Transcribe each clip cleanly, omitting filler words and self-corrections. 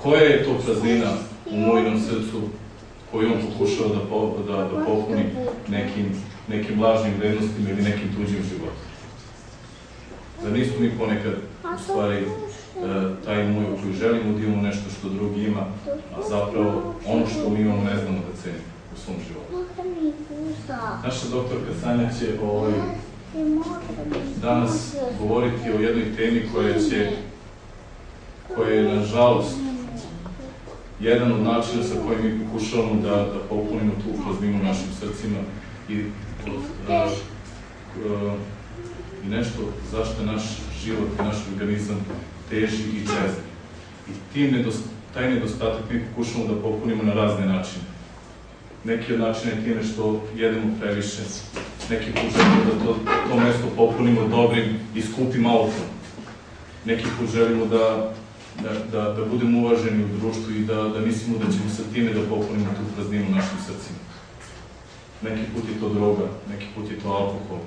koja je to praznina u mojinom srcu koju on pokušao da popuni nekim lažnim vrednostima ili nekim tuđim životom. Zar nismo mi ponekad, u stvari, taj moju koju želimo da imamo nešto što drugi ima, a zapravo ono što mi imamo ne znamo da cenimo u svom životu. Naša doktorka Sanja će danas govoriti o jednoj temi koja je, nažalost, jedan od načina sa kojim mi pokušavamo da popunimo tu prazninu u našim srcima i nešto zašto naš život i naš organizam teži i čezne. I taj nedostatak mi pokušavamo da popunimo na razne načine. Neki od načina je time što jedemo previše, neki put želimo da to mesto popunimo dobrim i skupim autom. Neki put želimo da budemo uvaženi u društvu i da mislimo da ćemo sa time da popunimo tu prazninu u našim srcima. Neki put je to droga, neki put je to alkohol,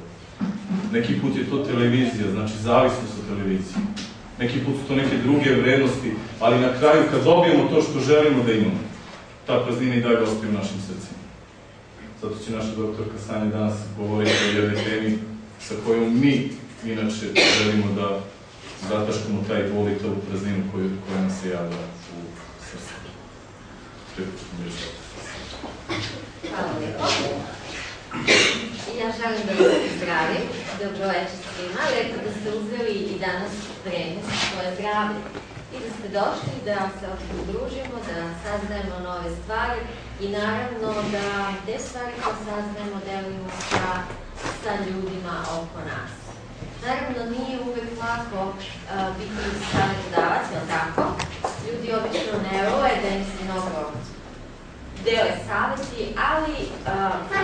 neki put je to televizija, znači zavisnost od televizije. Neki put su to neke druge vrednosti, ali na kraju kad dobijemo to što želimo da imamo, ta praznina i dalje ostaje u našim srcima. Zato će naša doktorka Sanja danas govoriti o jednoj temi sa kojom mi inače želimo da zataškamo taj bol i tu prazninu koja nam se javlja u srcu. Hvala lijepo. Ja želim da vas pozdravim, dobro večer svima, lepo da ste uzeli i danas vreme za svoje zdravlje i da ste došli da se ovdje udružimo, da saznajemo nove stvari i naravno da te stvari koje saznajemo delimo sa ljudima oko nas. Naravno, nije uvek lako biti savjetodavac, jel tako? Ljudi obično ne vole da im se mnogo dele savjeti, ali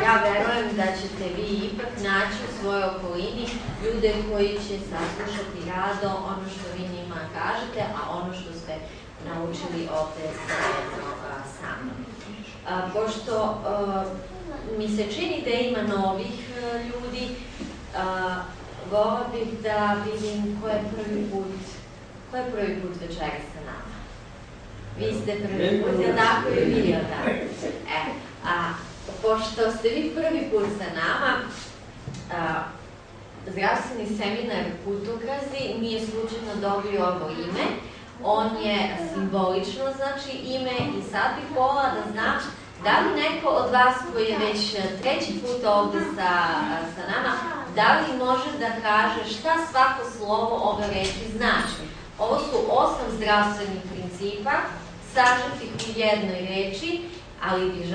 ja verujem da ćete vi ipak naći u svojoj okolini ljude koji će saslušati rado ono što vi njima kažete, a ono što ste naučili ovde zajedno sa mnom. Pošto mi se čini da ima novih ljudi, volila bih da vidim ko je prvi put večeras sa nama. Vi ste prvi put, jel tako i vi, jel tako? Pošto ste vi prvi put sa nama, zdravstveni seminar Putokazi nije slučajno dobio ovo ime. On je simbolično, znači, ime i sad bih volila da znam da li neko od vas koji je već treći put ovde sa nama, da li može da kaže šta svako slovo ove reči znači? Ovo su 8 zdravstvenih principa, sažetih u jednoj reči, ali bih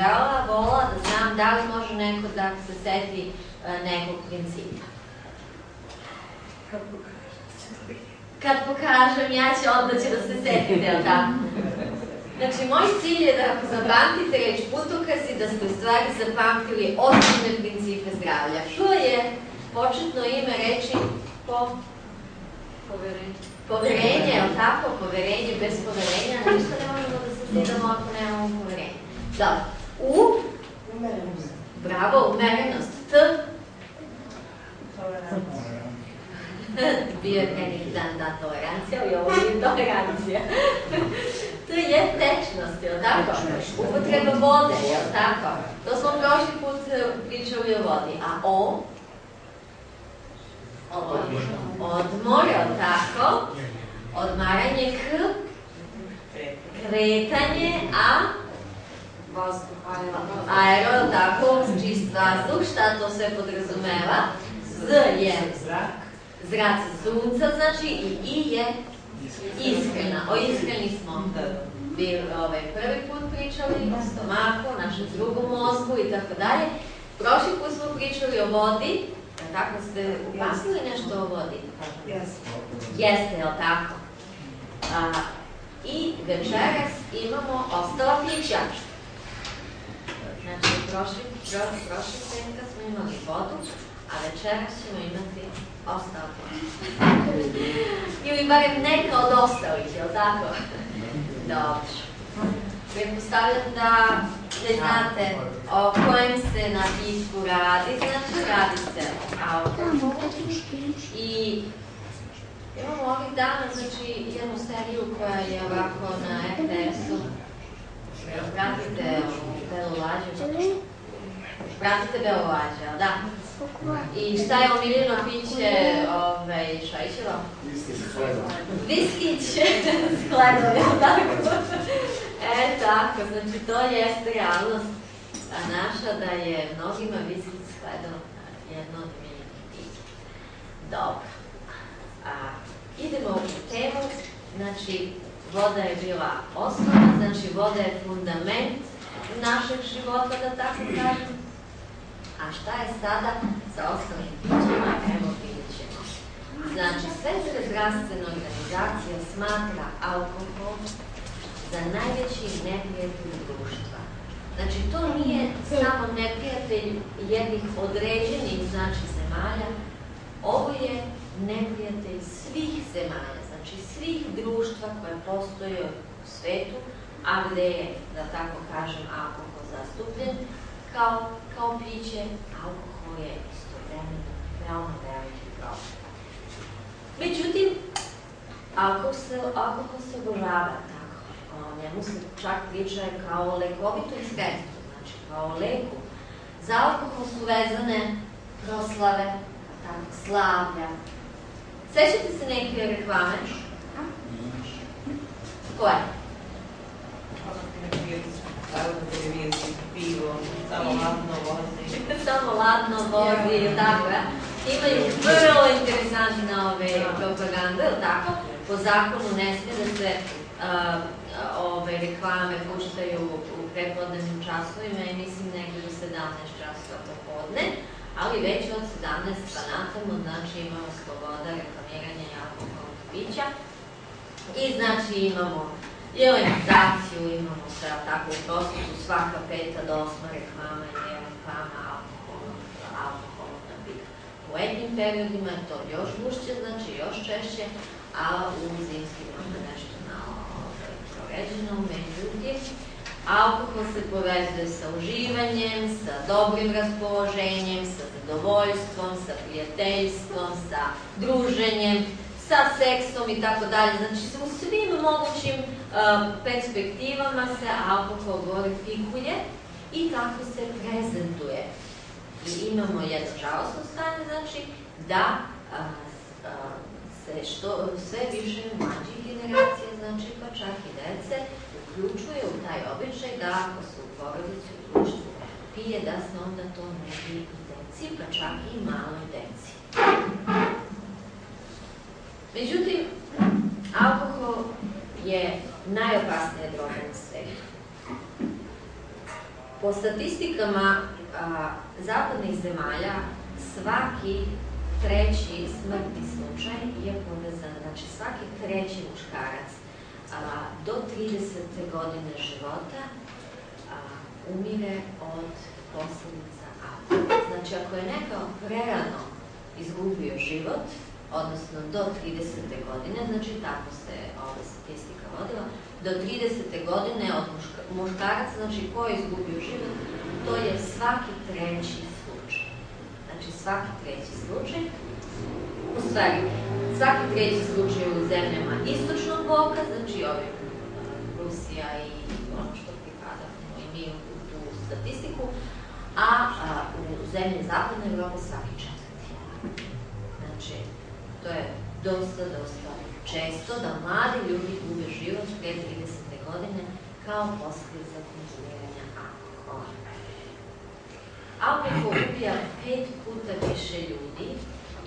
volila da znam da li može neko da se seti nekog principa. Kad pokažem, ja ću onda da se setite, jel tako? Znači, moj cilj je da ako zapamtite reč Putokazi, da ste u stvari zapamtili osnovne principe zdravlja. To je početno ime reči poverenje, jel tako? Poverenje, bez poverenja, ništa ne možemo da se sjedamo ako nemamo poverenje. Dobro, umerenost. Bravo, umerenost. Bio je neki dan tolerancija, ali ovo nije tolerancija. To je tečnost, jel tako? Upotreba vode, jel tako? To smo prošli put pričali o vodi. A odmor, jel tako? Odmaranje, kretanje, aero, jel tako? Čist vazduh, šta to sve podrazumeva? Z je zrak sunca, znači i je ishrana. O ishrani smo prvi put pričali, o stomaku, našem drugom mozgu i tako dalje. Prošli put smo pričali o vodi, tako ste upamtili nešto o vodi? Jeste, jel tako? I večeras imamo ostala pića. Znači, prošli petka smo imali vodu, a večeras ćemo imati ostala pića. Ili barem neka od ostalih, jel tako? Dobro. Pretpostavljam da ne znate o kojem se napitku radi, znači radi se o alkoholu. I imamo ovih dana, znači, jednu seriju koja je ovako na interesu. Pratite Belu Lađu? Pratite Belu Lađu, ali da? I šta je omiljeno piće Šajićeva? Viskić s hledom, jel' tako? Tako, znači to jeste realnost naša da je mnogima viskić s hledom jedno od omiljenih pića. Dobro. Idemo u temu, znači voda je bila osnova, znači voda je fundament našeg života, da tako kažem. A šta je sada sa ostalim pićima? Evo vidjet ćemo. Znači, Svetska zdravstvena organizacija smatra alkohol za najveći neprijatelj društva. Znači, to nije samo neprijatelj jednih određenih, znači, zemalja, ovo je neprijatelj svih zemalja, znači svih društva koje postoje u svetu, a gde je, da tako kažem, alkohol zastupljen, kao piće, alkohol je istovremeno veoma veliki problem. Međutim, alkohol se obožava tako. O njemu se čak priča kao o lekovitom sredstvu, znači kao o leku. Za alkohol su vezane proslave, slavlja. Sećate se neke reklame? Koje? Na televiziji, pivo, samo ladno vozi. Samo ladno vozi, tako je. Imaju vrlo interesantne propagande, ili tako? Po zakonu ne smije da se reklame puštaju u prepodnevnim časovima i mislim negdje do 17 časova popodne, ali već od 17 pa natamo, znači imamo sloboda reklamiranja i alkoholnih pića. I znači imamo ionizaciju, imamo tako u prostoru svaka 5. do 8. reklama je reklama alkoholna pića. U letnjim periodima je to još gušće, znači još češće, a u zimskim možda nešto proređeno. Međutim, alkohol se povezuje sa uživanjem, sa dobrim raspoloženjem, sa zadovoljstvom, sa prijateljstvom, sa druženjem, sa seksom i tako dalje. Znači, u svim mogućim perspektivama se alkohol glorifikuje i tako se prezentuje. I imamo jedno žalostno stanje, znači, da se sve više mlađih generacija, znači pa čak i dece, uključuje u taj običaj da ako se u porodici u društvu pije, da se onda to ne bi i deci, pa čak i maloj deci. Međutim, alkohol je najopasnija droga na svetu. Po statistikama zapadnih zemalja svaki treći smrtni slučaj je povezan, znači svaki treći muškarac do 30. godine života umire od posljedica alkohola. Znači, ako je neko prerano izgubio život, odnosno do 30. godine, znači tako se ova statistika vodila, do 30. godine od muškaraca, znači ko je izgubio život, to je svaki treći slučaj. Znači svaki treći slučaj, u stvari, svaki treći slučaj u zemljama istočnog bloka, znači ovim Rusija i ono što pripadamo i mi u tu statistiku, a u zemlje zapadne Evrope svaki četvrti. Znači, to je dosta često da mladi ljudi gube život pre 30. godine kao posljedica konzumiranja alkohola. Alkohol ubija 5 puta više ljudi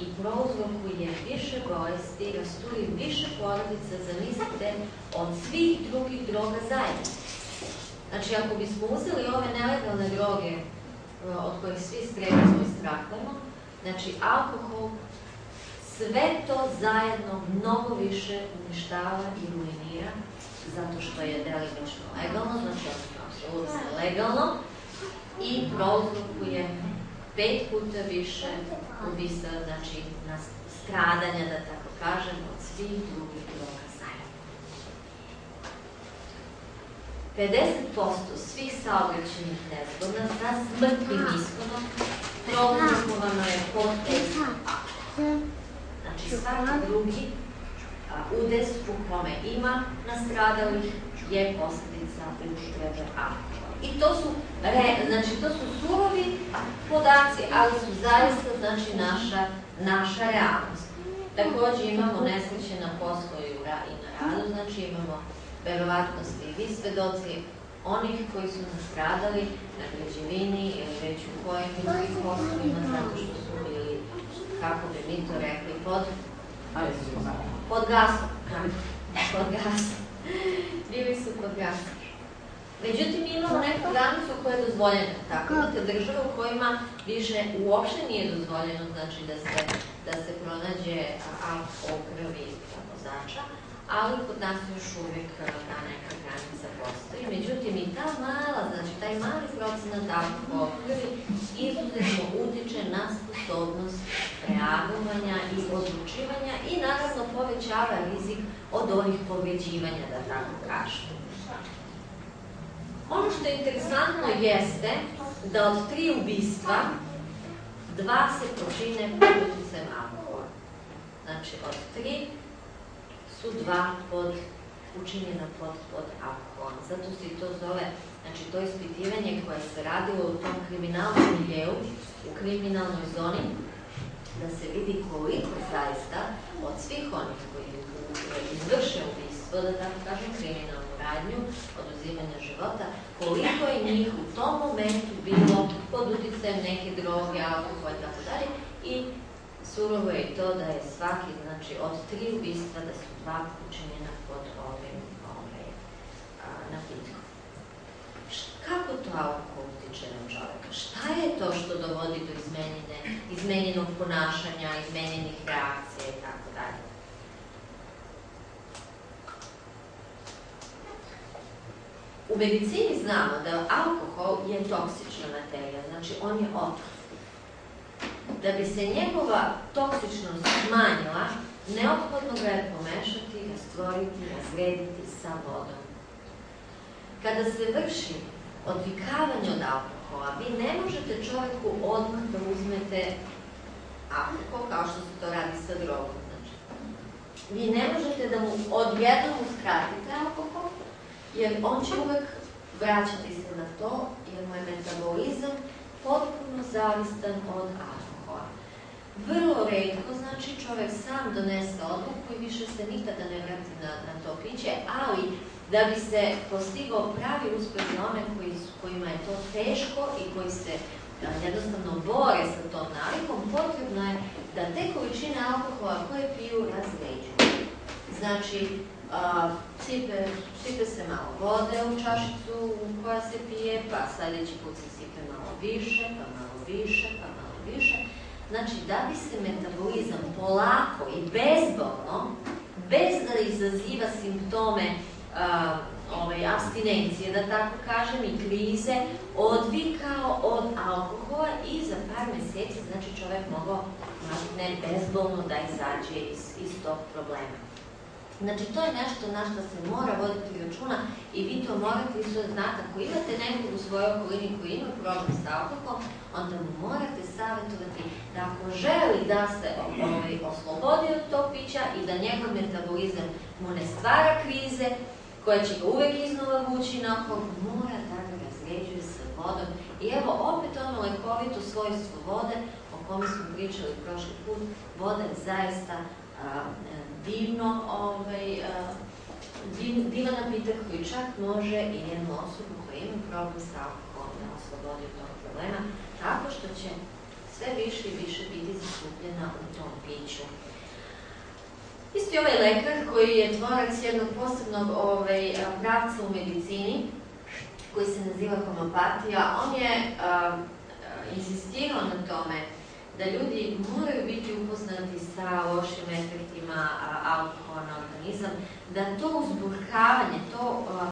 i prouzrokuje više bolesti, rasturi više porodica, zamislite, od svih drugih droga zajedno. Znači, ako bismo uzeli ove nelegalne droge od kojih svi strebimo i strahujemo, znači, alkohol sve to zajedno mnogo više uništava i ruinira, zato što je delimično legalno, znači apsolutno legalno, i prouzrokuje 5 puta više ubisa, znači na stradanja, da tako kažem, od svih drugih droga zajedno. 50% svih saobraćajnih nezgoda sa smrtnim ishodom prouzrokovano je pod dejstvom alkohola. Znači, svaki drugi udes u kome ima nastradalih je posljedica upotrebe alkohola. I to su surovi podaci, ali su zaista naša realnost. Također imamo nesreće na poslu i na radu, znači imamo verovatno ste i vi svedoci onih koji su nastradali na građevini ili već u kojim drugim poslovima zato što su bili, kako bi mi to rekli, pod gasom. Bili su pod gasom. Međutim, imamo neku granicu koja je dozvoljena. Tako imate države u kojima više uopšte nije dozvoljeno, znači da se pronađe alkohol u krvi vozača, ali kod nas još uvijek ta neka granica postoji. Međutim, i ta mala, znači taj mali procenat alkohola u krvi izuzetno utiče na sposobnost reagovanja i odlučivanja i naravno povećava rizik od onih povređivanja, da tako kažem. Ono što je interesantno jeste da od 3 ubistva 2 se počine pod utjecajem alkohola. Znači od 3 su 2 učinjena pod alkoholom. Zato se i to zove, znači to ispitivanje koje se radilo u tom kriminalnom miljeu, u kriminalnoj zoni, da se vidi koliko zaista od svih onih koji izvrše ubistvo, da tako kažem, kriminalnu radnju, oduzimanja života, koliko je njih u tom momentu bilo pod utjecajem neke droge, alkohola i tako dalje. I surovo je i to da je svaki, znači od 3 ubistva da su 2 učinjena pod ovim napitkom. Kako to alkohol utiče na čoveka? Šta je to što dovodi do izmenjenog ponašanja, izmenjenih reakcija i tako dalje? U medicini znamo da alkohol je toksična materija, znači on je otrov. Da bi se njegova toksičnost smanjila, neophodno ga je pomešati, rastvoriti, razrediti sa vodom. Kada se vrši odvikavanje od alkohola, vi ne možete čovjeku odmah da uzmete alkohol kao što se to radi sa drogom. Znači, vi ne možete da mu odjednom uskratite alkohol, jer on će uvek vraćati se na to, jer mu je metabolizam potpuno zavistan od alkohola. Vrlo retko, znači čovjek sam donese odluku i više se nikada ne vrati na to piće, ali da bi se postigao pravi uspjeh za one kojima je to teško i koji se jednostavno bore sa tom navikom, potrebno je da te količine alkohola koje piju razređuju. Znači, sipe se malo vode u čašicu koja se pije, pa sljedeći put se sipe malo više, pa malo više, pa malo više. Znači, da bi se metabolizam polako i bezbolno, bez da izaziva simptome abstinencije, da tako kažem, i krize, odvikao od alkohola i za par mjeseci, znači čovjek mogao ne bezbolno da izađe iz tog problema. Znači, to je nešto na što se mora voditi računa i vi to morate isto znati. Ako imate nekog u svojoj okolini koji ima problem s alkoholom, onda mu morate savjetovati da ako želi da se oslobodi od tog pića i da njegov metabolizam mu ne stvara krize, koja će ga uvek iznova vući nakon, mora da ga razređuje sa vodom. I evo, opet ono lekovito svojstvo vode, o kome smo pričali prošli put, voda je zaista divan napitak koji čak može i jednu osobu koja ima problem sa alkoholom da oslobodi od tog problema, tako što će sve više i više biti zastupljena u tom piću. Isti ovaj lekar koji je tvorac jednog posebnog pravca u medicini, koji se naziva homeopatija, on je insistirao na tome da ljudi moraju biti upoznati sa lošim efektima alkohola na organizam, da to uzburkavanje, to